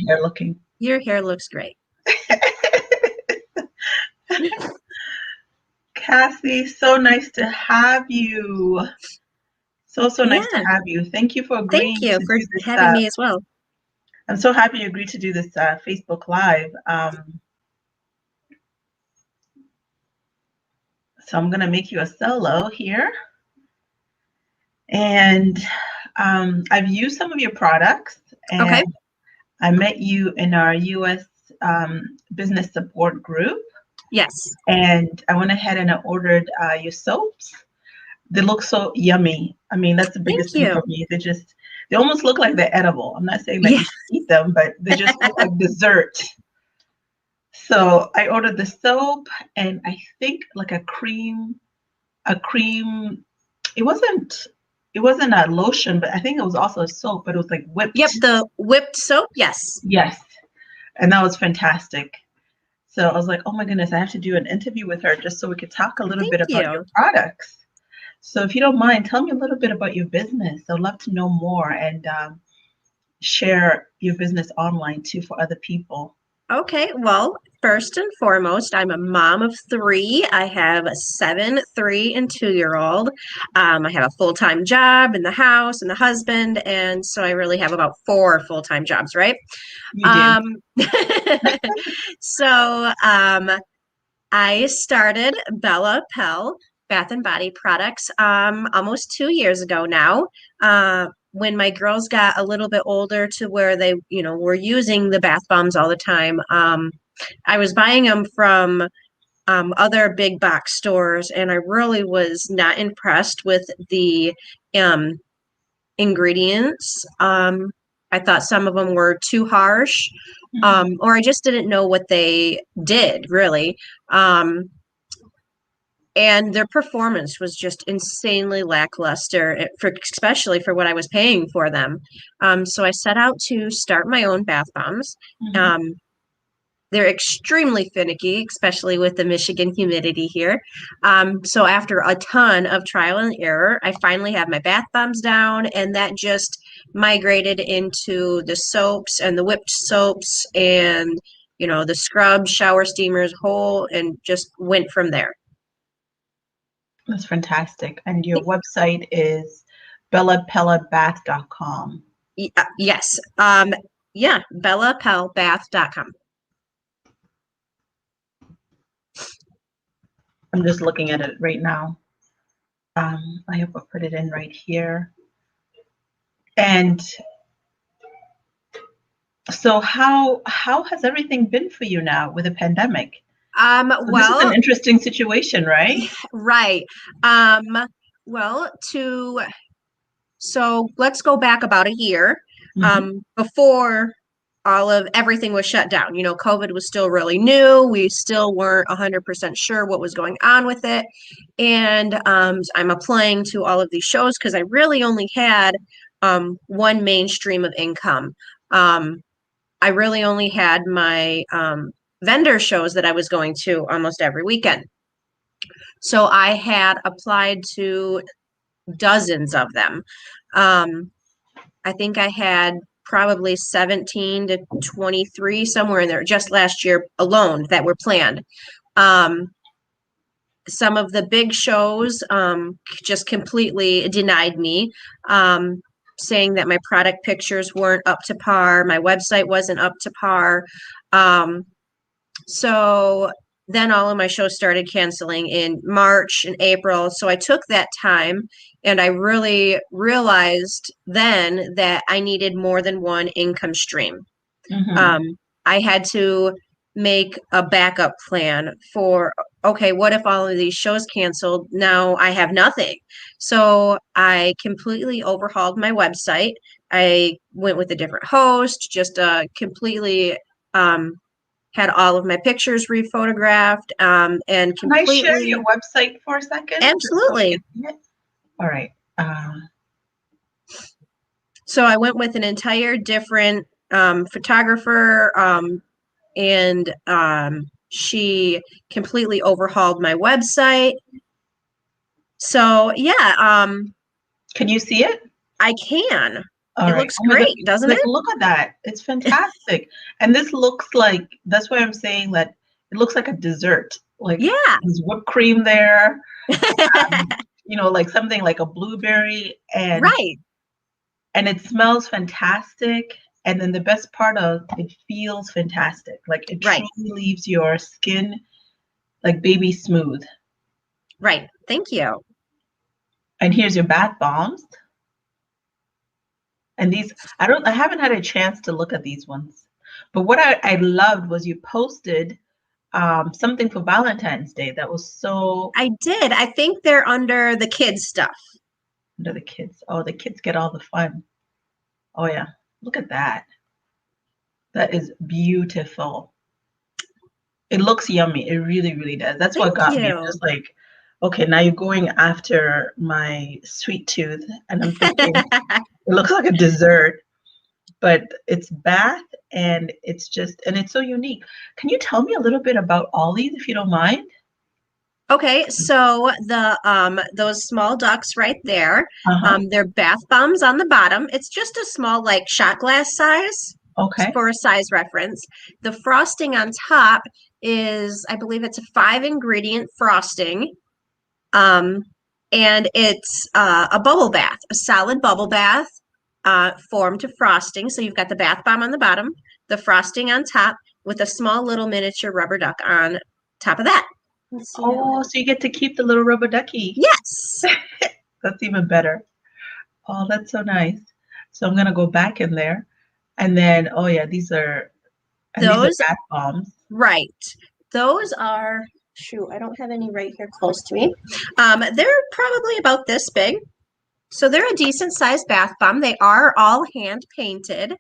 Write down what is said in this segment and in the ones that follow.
hair looking? Your hair looks great. Cassie, so nice to have you. So nice to Yeah. have you. Thank you for Thank agreeing you to for do this. having me as well. I'm so happy you agreed to do this Facebook Live. So I'm going to make you a solo here. And I've used some of your products, and Okay. I met you in our US business support group. Yes. And I went ahead and I ordered your soaps. They look so yummy. I mean, that's the Thank biggest thing you. for me. They almost look like they're edible. I'm not saying that Yeah. you should eat them, but they just look like dessert. So I ordered the soap and I think like a cream. It wasn't a lotion, but I think it was also a soap, but it was like Yep. whipped. The whipped soap. Yes. Yes. And that was fantastic. So I was like, oh my goodness, I have to do an interview with her just so we could talk a little Thank bit about your you. products. So if you don't mind, tell me a little bit about your business. I'd love to know more and share your business online too for other people. Okay. Well, first and foremost, I'm a mom of three. I have a 7, 3, and 2-year-old. I have a full-time job in the house and the husband, and so I really have about 4 full-time jobs, right? You do. Um, so I started Bella Pell Bath and Body Products almost 2 years ago now. When my girls got a little bit older to where they, were using the bath bombs all the time, I was buying them from other big box stores, and I really was not impressed with the um, ingredients. I thought some of them were too harsh, or I just didn't know what they did really. Um, and their performance was just insanely lackluster, especially for what I was paying for them. So I set out to start my own bath bombs. Mhm. Um, they're extremely finicky, especially with the Michigan humidity here. So after a ton of trial and error, I finally have my bath bombs down, and that just migrated into the soaps and the whipped soaps and, the scrubs, shower steamers, whole, and just went from there. That's fantastic. And your website is bellapellebathandbody.com. Yes. Yeah, bellapellebathandbody.com. I'm just looking at it right now. I hope I put it in right here. And so how has everything been for you now with the pandemic? So this is an Well, interesting situation, right? right. Well, so let's go back about a year, Mhm. before everything was shut down. COVID was still really new. We still weren't 100% sure what was going on with it. And I'm applying to all of these shows because I really only had one mainstream of income. I really only had my vendor shows that I was going to almost every weekend. So I had applied to dozens of them. I think I had probably 17 to 23, somewhere in there, just last year alone, that were planned. Some of the big shows just completely denied me, saying that my product pictures weren't up to par, my website wasn't up to par. So then all of my shows started canceling in March and April. So I took that time, and I really realized then that I needed more than one income stream. Mhm. Um, I had to make a backup plan for, okay, what if all of these shows canceled? Now I have nothing. So I completely overhauled my website. I went with a different host, just completely had all of my pictures rephotographed, and Can I share your completely, website for a second, just so we absolutely. can see it? All right. So I went with an entire different photographer, and she completely overhauled my website. So yeah, Can you see it? I can. All It right. looks Oh my God. great, doesn't Like, it? look at that. It's fantastic. And this looks like, that's why I'm saying that it looks like a dessert. Like Yeah. there's whipped cream there, like something like a blueberry Right, and it smells fantastic. And then the best part of it feels fantastic. Like it right, truly leaves your skin like baby smooth. right. Thank you. And here's your bath bombs. And these, I haven't had a chance to look at these ones. But what I loved was you posted something for Valentine's Day that was so I did. I think they're under the kids stuff. under the kids. Oh, the kids get all the fun. Oh yeah, look at that. That is beautiful. It looks yummy. It really, really does. That's what Thank got me. I'm you. just like, okay, now you're going after my sweet tooth, and I'm thinking it looks like a dessert, but it's bath and it's so unique. Can you tell me a little bit about all these if you don't mind? Okay, so the those small ducks right there, Uh-huh. they're bath bombs on the bottom. It's just a small like shot glass size Okay. for a size reference. The frosting on top is, I believe it's a 5 ingredient frosting. Um, and it's a bubble bath, a solid bubble bath formed to frosting. So you've got the bath bomb on the bottom, the frosting on top, with a small little miniature rubber duck on top of that. Let's see how Oh, that. so you get to keep the little rubber ducky. Yes, That's even better. Oh, that's so nice. So I'm gonna go back in there, and then oh yeah, these are those, bath bombs. right. Those are, shoot, I don't have any right here close to me. They're probably about this big. So they're a decent sized bath bomb. They are all hand painted.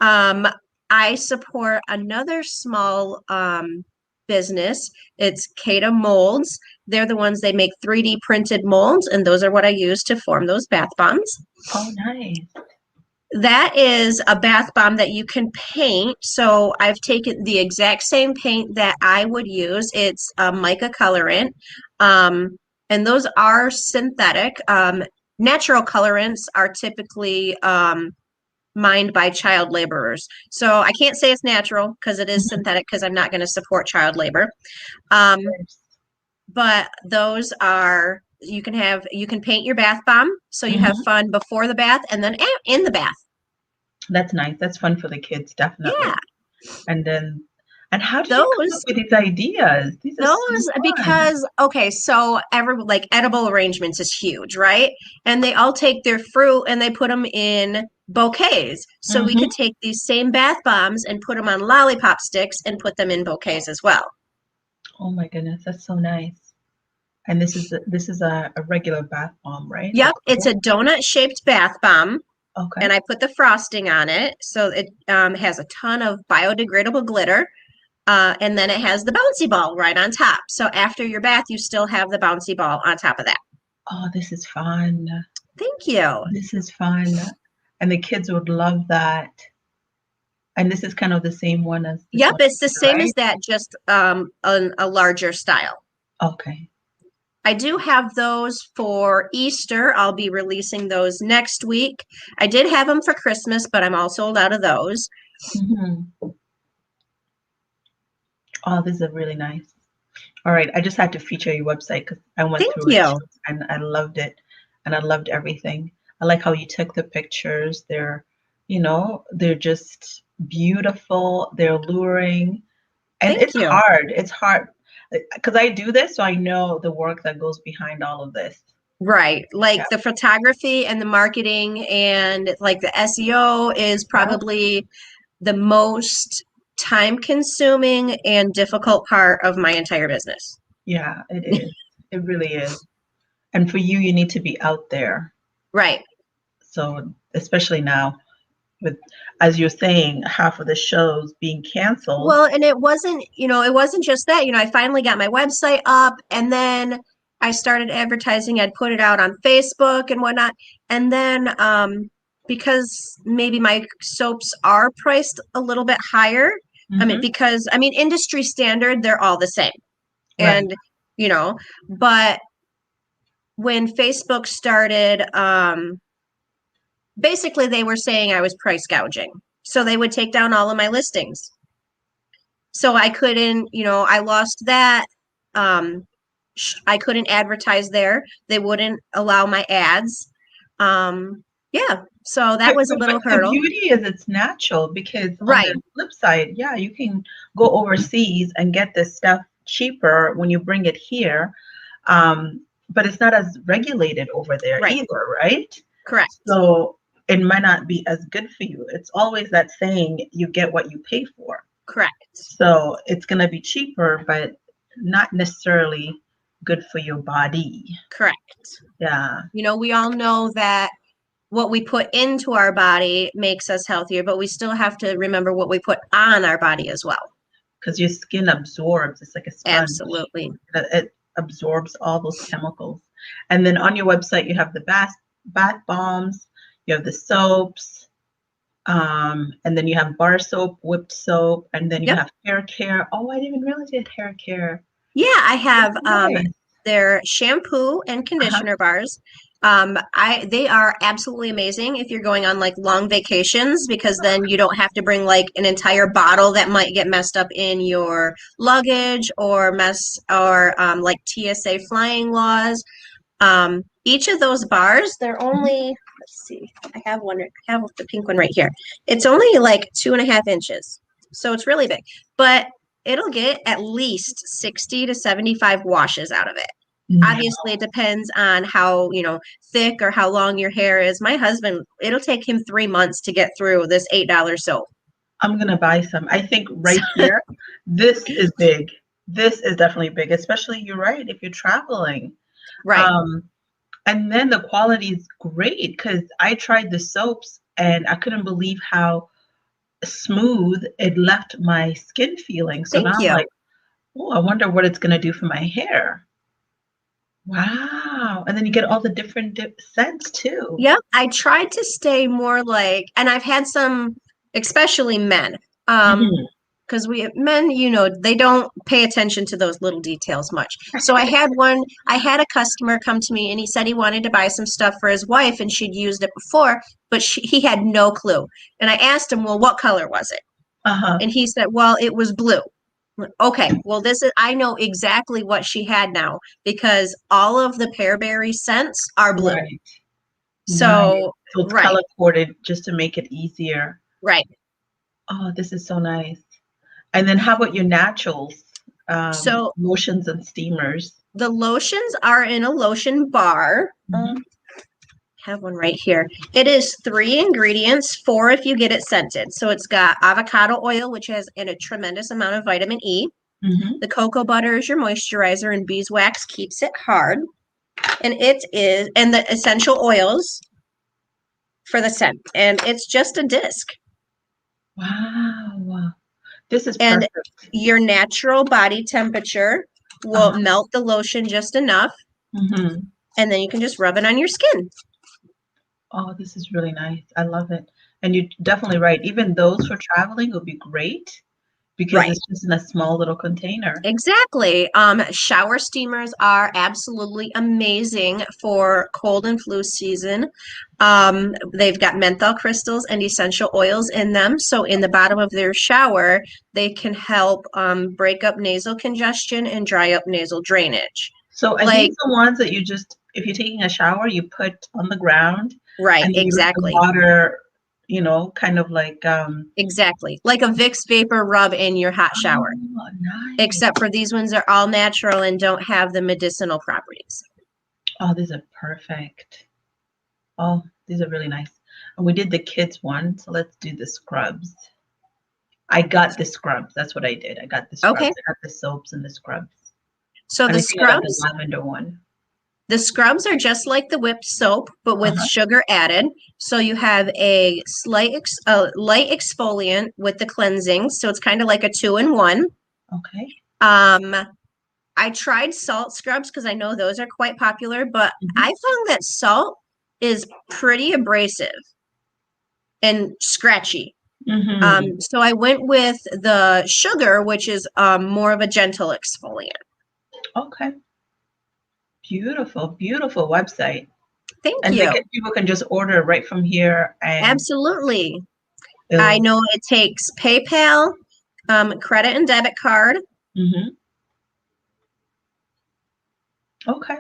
Um, I support another small business. It's Kata Molds. They're the ones they make 3D printed molds, and those are what I use to form those bath bombs. Oh, nice. That is a bath bomb that you can paint. So I've taken the exact same paint that I would use. It's a mica colorant. And those are synthetic. Natural colorants are typically mined by child laborers. So I can't say it's natural because it is Mhm. synthetic because I'm not going to support child labor. Um, but those are you can paint your bath bomb so you have Mhm. fun before the bath and then in the bath. That's nice. That's fun for the kids, Yeah. definitely. And then, and how did you come up Those with these ideas? These are so those fun. because okay, so every like edible arrangements is huge, right? And they all take their fruit and they put them in bouquets. So we could Hmm. take these same bath bombs and put them on lollipop sticks and put them in bouquets as well. Oh my goodness, that's so nice. And this is a regular bath bomb, right? Yep, it's a donut shaped bath bomb Okay. and I put the frosting on it. So it has a ton of biodegradable glitter. And then it has the bouncy ball right on top. So after your bath, you still have the bouncy ball on top of that. Oh, this is fun. Thank you. This is fun. And the kids would love that. And this is kind of the same one as this Yep, one, it's the same as right? that, just a larger style. Okay. I do have those for Easter. I'll be releasing those next week. I did have them for Christmas, but I'm all sold out of those. Hmm. Oh, this is really nice. All right, I just had to feature your website because I went Thank through it you. too, and I loved it, and I loved everything. I like how you took the pictures. They're just beautiful. They're alluring, and Thank it's you. hard. It's hard because I do this, so I know the work that goes behind all of this. Right. Yeah, Like the photography and the marketing and like the SEO is yeah, probably the most time consuming and difficult part of my entire business. yeah. It is. It really is. And for you, you need to be out there. Right. So especially now, with as you're saying, half of the shows being canceled. Well, and it wasn't just that. I finally got my website up and then I started advertising. I'd put it out on Facebook and whatnot. And then because maybe my soaps are priced a little bit higher, Hmm. because industry standard, they're all the same. Right. And, you know, but when Facebook started basically they were saying I was price gouging. So they would take down all of my listings. So I couldn't, I lost that. Um, I couldn't advertise there. They wouldn't allow my ads. Yeah, so that was a But little the hurdle. beauty is it's natural because on Right, the flip side, yeah, you can go overseas and get this stuff cheaper when you bring it here. But it's not as regulated over there right, either, right? correct, So it might not be as good for you. It's always that saying, you get what you pay for. correct, So it's going to be cheaper, but not necessarily good for your body. correct. Yeah, We all know that what we put into our body makes us healthier, but we still have to remember what we put on our body as well. because your skin absorbs. It's like a sponge. Absolutely. It absorbs all those chemicals. And then on your website, you have the bath bombs, you have the soaps, and then you have bar soap, whipped soap, and then you Yep. have hair care. Oh, I didn't even realize you had hair care. Yeah, I have Nice. their shampoo and Uh-huh. conditioner bars. They are absolutely amazing if you're going on like long vacations because then you don't have to bring like an entire bottle that might get messed up in your luggage or like TSA flying laws. Each of those bars, they're only, let's see, I have one, I have the pink one right here. It's only like 2.5 inches. So it's really big, but it'll get at least 60 to 75 washes out of it. No, Obviously, it depends on how, thick or how long your hair is. My husband, it'll take him 3 months to get through this $8 soap. I'm gonna buy some. I think right here, this is big. This is definitely big, especially you're right, if you're traveling. Right. Um, and then the quality is great because I tried the soaps and I couldn't believe how smooth it left my skin feeling. So now Thank I'm you. like, oh, I wonder what it's gonna do for my hair. Wow. And then you get all the different scents too. Yep. I tried to stay more like, and I've had some, especially men. Mhm. Because men, they don't pay attention to those little details much. So I had a customer come to me and he said he wanted to buy some stuff for his wife and she'd used it before, but he had no clue. And I asked him, well, what color was it? Uh-huh. And he said, well, it was blue. Okay, well, I know exactly what she had now because all of the pearberry scents are blue. Right. Nice. So, So it's right, color coded just to make it easier. right. Oh, this is so nice. And then how about your naturals? So Lotions and steamers. the lotions are in a lotion bar. Mhm. Have one right here. It is 3 ingredients, 4 if you get it scented. So it's got avocado oil, which has a tremendous amount of vitamin E. Mhm. The cocoa butter is your moisturizer, and beeswax keeps it hard. And the essential oils for the scent. And it's just a disc. Wow. This is And perfect. your natural body temperature will Uh-huh. melt the lotion just enough. Mhm. And then you can just rub it on your skin. Oh, this is really nice. I love it. And you're definitely right. Even those for traveling would be great because Right. it's just in a small little container. Exactly. Shower steamers are absolutely amazing for cold and flu season. They've got menthol crystals and essential oils in them. So in the bottom of their shower, they can help break up nasal congestion and dry up nasal drainage. So are Like, these the ones that you just, if you're taking a shower, you put on the ground right, and then you let the exactly. water, kind of like, Exactly. Like a Vicks vapor rub in your hot shower. oh, nice. Except for these ones are all natural and don't have the medicinal properties. Oh, these are perfect. Oh, these are really nice. And we did the kids one, so let's do the scrubs. I got the scrubs. That's what I did. I got the scrubs. Okay. I got the soaps and the scrubs. So And I think I got the lavender one. the scrubs are just like the whipped soap, but with Uh-huh. sugar added. So you have a light exfoliant with the cleansing. So it's kind of like a 2-in-1. Okay. Um, I tried salt scrubs because I know those are quite popular, but I Mhm. found that salt is pretty abrasive and scratchy. Mhm. So I went with the sugar, which is more of a gentle exfoliant. Okay. Beautiful, beautiful website. Thank And you. people can just order right from here and Absolutely. I it'll. know it takes PayPal, credit and debit card. Mhm. Okay.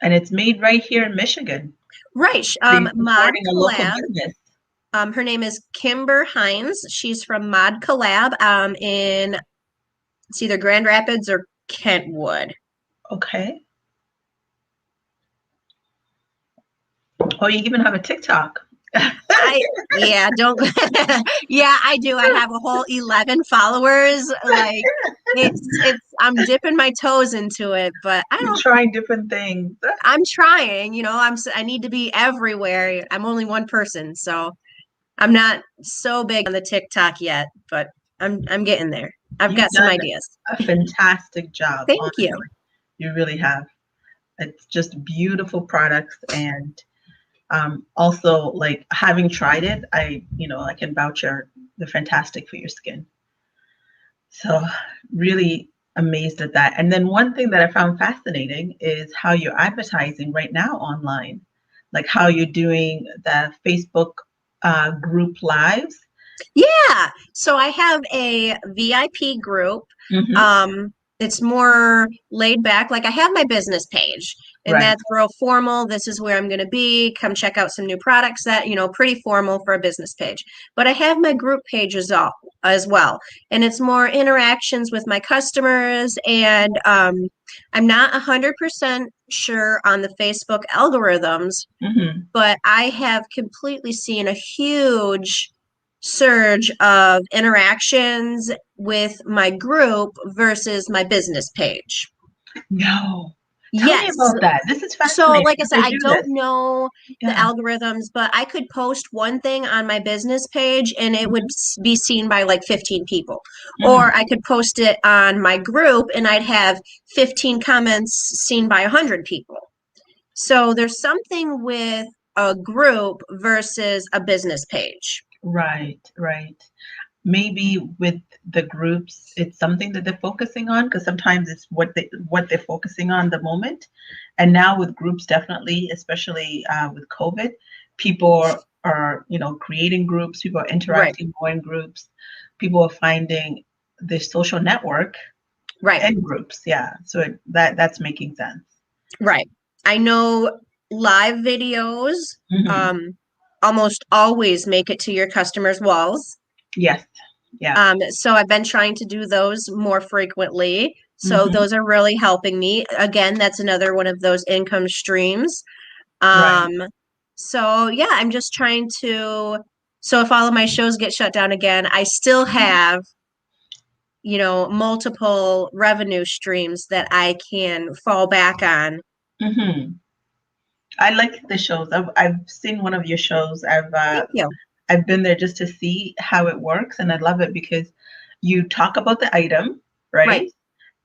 And it's made right here in Michigan. Right. So you're Mod supporting a local Collab. business. Her name is Kimber Hines. She's from Mod Collab in it's either Grand Rapids or Kentwood. Okay. Oh, you even have a TikTok. Yeah, don't yeah, I do. I have a whole 11 followers. Like it's I'm dipping my toes into it, but You're trying different things. I'm trying, I need to be everywhere. I'm only one person, so I'm not so big on the TikTok yet, but I'm getting there. I've You've got some done ideas. a fantastic job, Thank you. honestly. You really have. It's just beautiful products and also like having tried it, I can vouch they're fantastic for your skin. So really amazed at that. And then one thing that I found fascinating is how you're advertising right now online, like how you're doing the Facebook group lives. Yeah. So I have a VIP group. Hmm. Um, it's more laid back. Like I have my business page, and Right. that's real formal. This is where I'm going to be. Come check out some new products that, pretty formal for a business page. But I have my group pages as well. And it's more interactions with my customers. And I'm not 100% sure on the Facebook algorithms, Hmm. but I have completely seen a huge surge of interactions with my group versus my business page. No. Tell me Yes. about that. This is So, fascinating like I if said, I I do don't this. know the Yeah. algorithms, but I could post one thing on my business page and it would Mhm. be seen by like 15 people. Mm. Or I could post it on my group and I'd have 15 comments seen by 100 people. So there's something with a group versus a business page. Right, right. Maybe with the groups, it's something that they're focusing on because sometimes it's what they're focusing on the moment. And now with groups, definitely, especially with COVID, people are creating groups. People are Right, interacting more in groups. People are finding their social network right, in groups. Yeah, so that's making sense. right. I know live videos Hmm. um, almost always make it to your customers' walls. Yes. Yeah. So I've been trying to do those more frequently. So Hmm. those are really helping me. Again, that's another one of those income streams. Right. Um, so yeah, I'm just trying to. So if all of my shows get shut down again, I still have, multiple revenue streams that I can fall back on. Hmm. I like the shows. I've seen one of your shows. Thank you. I've been there just to see how it works, and I love it because you talk about the item, Right, right?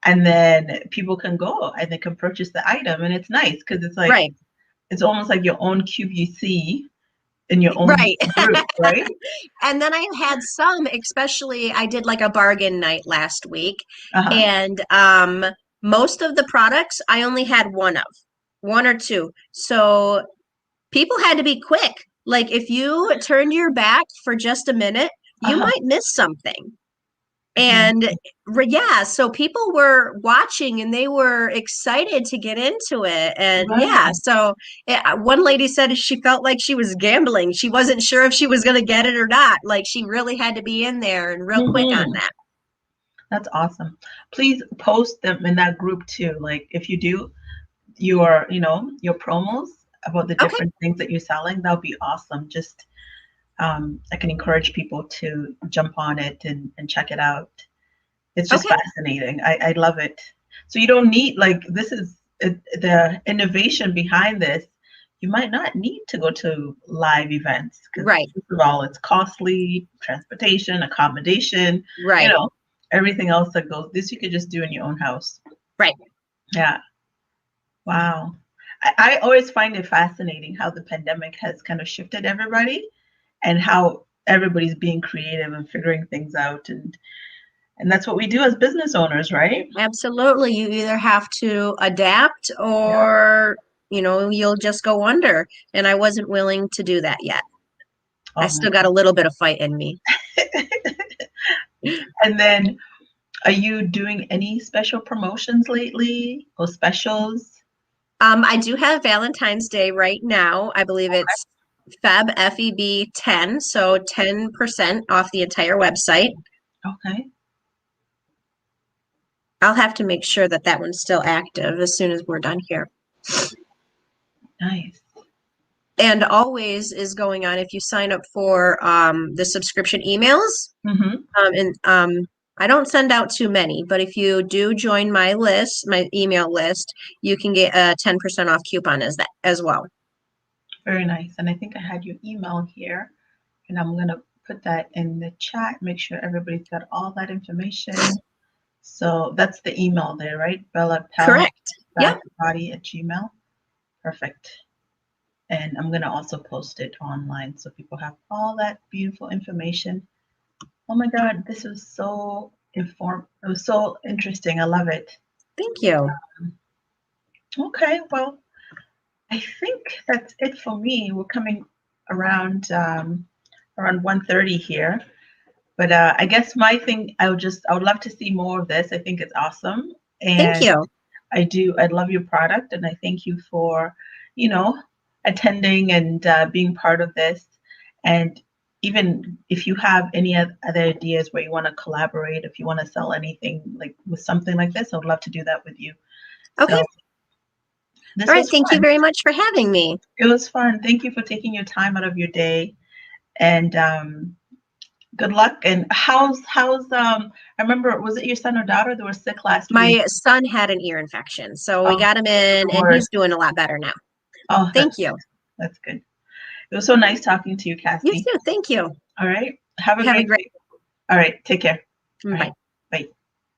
And then people can go and they can purchase the item, and it's nice because it's like right, it's almost like your own QVC in your own right. group, right? And then I've had some, especially I did like a bargain night last week, Uh-huh. and most of the products I only had one or two. So people had to be quick. Like if you turned your back for just a minute, you Uh-huh. might miss something. Mhm. And yeah, so people were watching and they were excited to get into it. And yeah, Right. so one lady said she felt like she was gambling. She wasn't sure if she was going to get it or not. Like she really had to be in there and real quick on Hmm. that. That's awesome. Please post them in that group too. Like if you do your promos about the Okay, different things that you're selling, that would be awesome. Just I can encourage people to jump on it and check it out. It's just okay, fascinating. I love it. So you don't need like this is the innovation behind this. You might not need to go to live events because right, first of all, it's costly, transportation, accommodation, you right, know, everything else that goes. This you could just do in your own house. right. Yeah. Wow. I always find it fascinating how the pandemic has kind of shifted everybody and how everybody's being creative and figuring things out and that's what we do as business owners, right? Absolutely. You either have to adapt Yeah. or you'll just go under. And I wasn't willing to do that yet. I Oh my still got a little bit of fight in me. And then, are you doing any special promotions lately or specials? I do have Valentine's Day right now. I believe it's Feb 10, so 10% off the entire website. Okay, I'll have to make sure that that one's still active as soon as we're done here. nice. And always is going on if you sign up for the subscription emails. Mm-hmm. And I don't send out too many, but if you do join my list, my email list, you can get a 10% off coupon as well. Very nice. And I think I had your email here, and I'm gonna put that in the chat. Make sure everybody's got all that information. So that's the email there, right? Correct. Yep. bellapellebathandbody@gmail. Perfect. And I'm gonna also post it online so people have all that beautiful information. Oh my God, this was so informed. It was so interesting. I love it. Thank you. Okay, well, I think that's it for me. We're coming around around 1:30 here. But I guess my thing, I would love to see more of this. I think it's awesome. Thank And you. I love your product, and I thank you for, you know, attending and being part of this. And even if you have any other ideas where you want to collaborate, if you want to sell anything like with something like this, I would love to do that with you. Okay. So this All right. was Thank you fun. very much for having me. It was fun. Thank you for taking your time out of your day. And good luck. And I remember, was it your son or daughter that were sick last week? My son had an ear infection, so we Oh, got him in, and Lord. he's doing a lot better now. Oh, Thank you. That's good. It was so nice talking to you, You Cassie. too. Thank you. All right. Have a Have a great great day. All right. Take care. Bye.